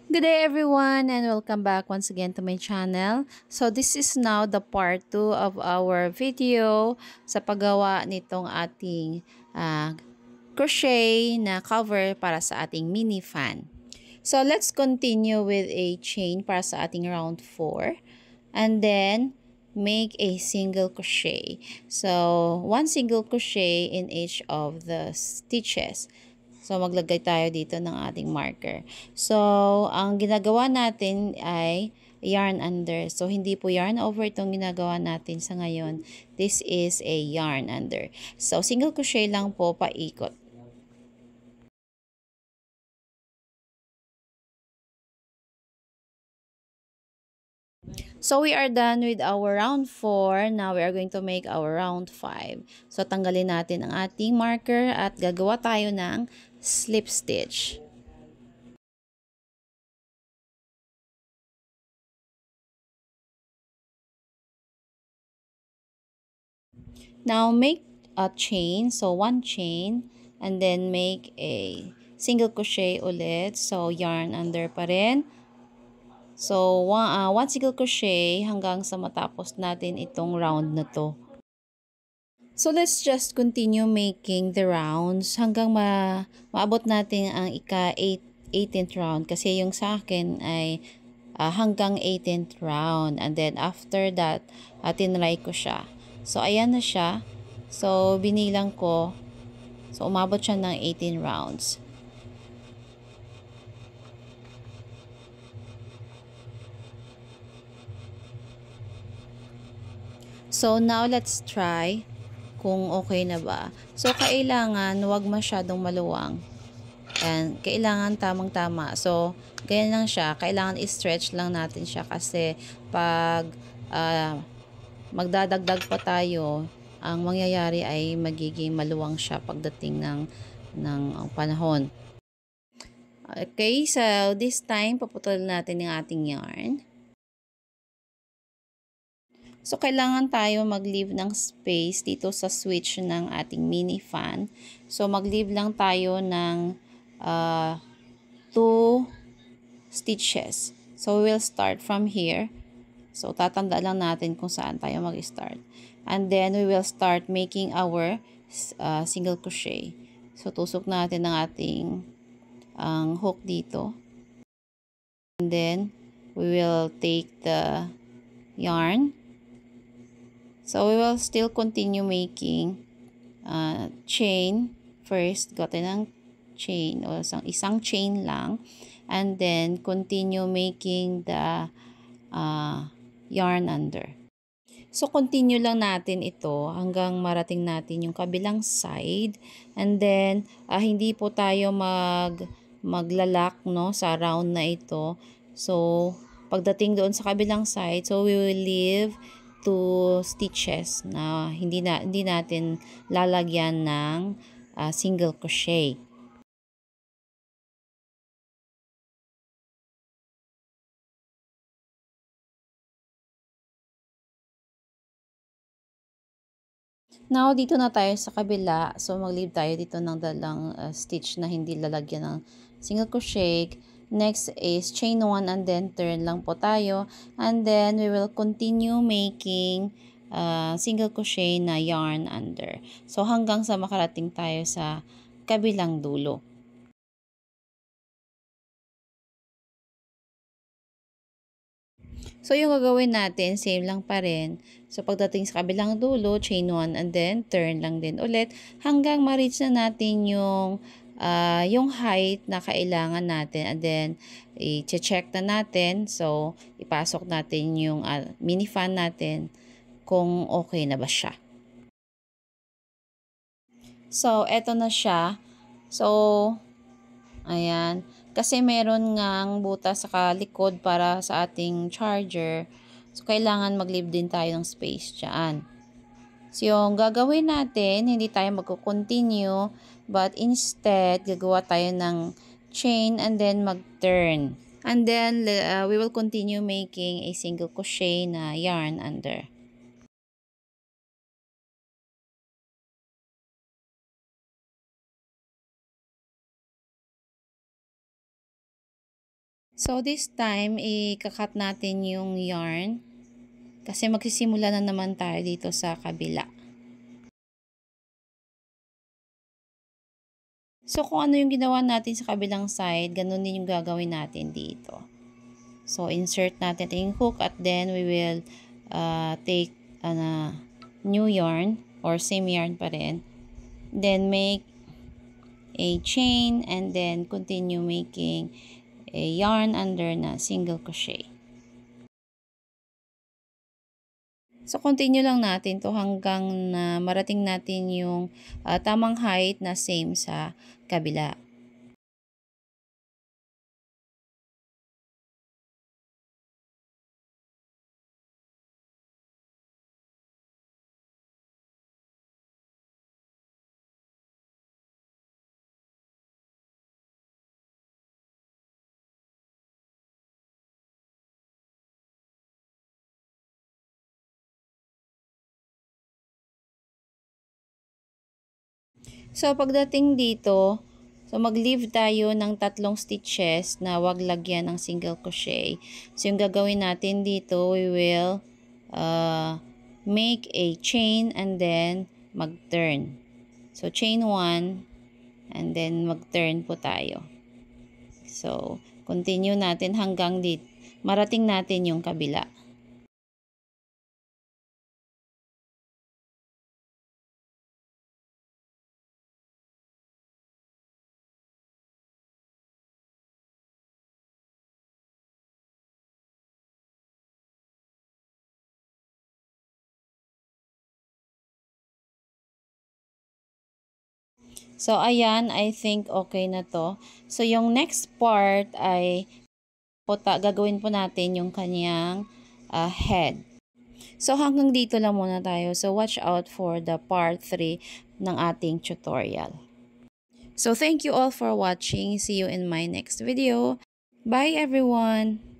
Good day everyone and welcome back once again to my channel. So this is now the part 2 of our video sa paggawa nitong ating crochet na cover para sa ating mini fan. So let's continue with a chain para sa ating round 4 and then make a single crochet. So one single crochet in each of the stitches. So, maglagay tayo dito ng ating marker. So, ang ginagawa natin ay yarn under. So, hindi po yarn over itong ginagawa natin sa ngayon. This is a yarn under. So, single crochet lang po paikot. So, we are done with our round 4. Now, we are going to make our round 5. So, tanggalin natin ang ating marker at gagawa tayo ng slip stitch. Now, make a chain. So, one chain. And then, make a single crochet ulit. So, yarn under pa rin. So, one single crochet hanggang sa matapos natin itong round na to. So, let's just continue making the rounds hanggang maabot natin ang ika-18th round. Kasi yung sa akin ay hanggang 18th round. And then, after that, tinry ko siya. So, ayan na siya. So, binilang ko. So, umabot siya ng 18 rounds. So, now let's try kung okay na ba. So, kailangan wag masyadong maluwang. And kailangan tamang-tama. So, ganyan lang siya. Kailangan i-stretch lang natin siya kasi pag magdadagdag pa tayo, ang mangyayari ay magiging maluwang siya pagdating ng panahon. Okay, so this time, paputulin natin yung ating yarn. So, kailangan tayo mag-leave ng space dito sa switch ng ating mini fan. So, mag-leave lang tayo ng 2 stitches. So, we will start from here. So, tatanda lang natin kung saan tayo mag-start. And then, we will start making our single crochet. So, tusok natin ang ating hook dito. And then, we will take the yarn. So, we will still continue making chain. First, gote ng chain o isang chain lang. And then, continue making the yarn under. So, continue lang natin ito hanggang marating natin yung kabilang side. And then, hindi po tayo maglalak no, sa round na ito. So, pagdating doon sa kabilang side, so we will leave 2 stitches na hindi natin lalagyan ng single crochet. Now, dito na tayo sa kabila. So, mag-leave tayo dito ng dalang stitch na hindi lalagyan ng single crochet. Next is chain 1 and then turn lang po tayo. And then, we will continue making single crochet na yarn under. So, hanggang sa makarating tayo sa kabilang dulo. So, yung gagawin natin, same lang pa rin. So, pagdating sa kabilang dulo, chain 1 and then turn lang din ulit hanggang ma-reach na natin yung height na kailangan natin. And then, i-check na natin. So, ipasok natin yung mini fan natin kung okay na ba siya. So, eto na siya. So, ayan. Kasi meron ngang butas sa likod para sa ating charger. So, kailangan mag-leave din tayo ng space dyan. So, yung gagawin natin, hindi tayo magko-continue, but instead, gagawa tayo ng chain and then mag-turn. And then, we will continue making a single crochet na yarn under. So this time, ikakat natin yung yarn kasi magsisimula na naman tayo dito sa kabila. So kung ano yung ginawa natin sa kabilang side, ganun din yung gagawin natin dito. So insert natin yung hook at then we will take new yarn or same yarn pa rin. Then make a chain and then continue making a yarn under na single crochet. So, continue lang natin to hanggang na marating natin yung tamang height na same sa kabila. So, pagdating dito, so mag-leave tayo ng 3 stitches na wag lagyan ng single crochet. So, yung gagawin natin dito, we will make a chain and then mag-turn. So, chain 1 and then mag-turn po tayo. So, continue natin hanggang dito. Marating natin yung kabila. So, ayan, I think okay na to. So, yung next part ay gagawin po natin yung kanyang head. So, hanggang dito lang muna tayo. So, watch out for the part 3 ng ating tutorial. So, thank you all for watching. See you in my next video. Bye, everyone!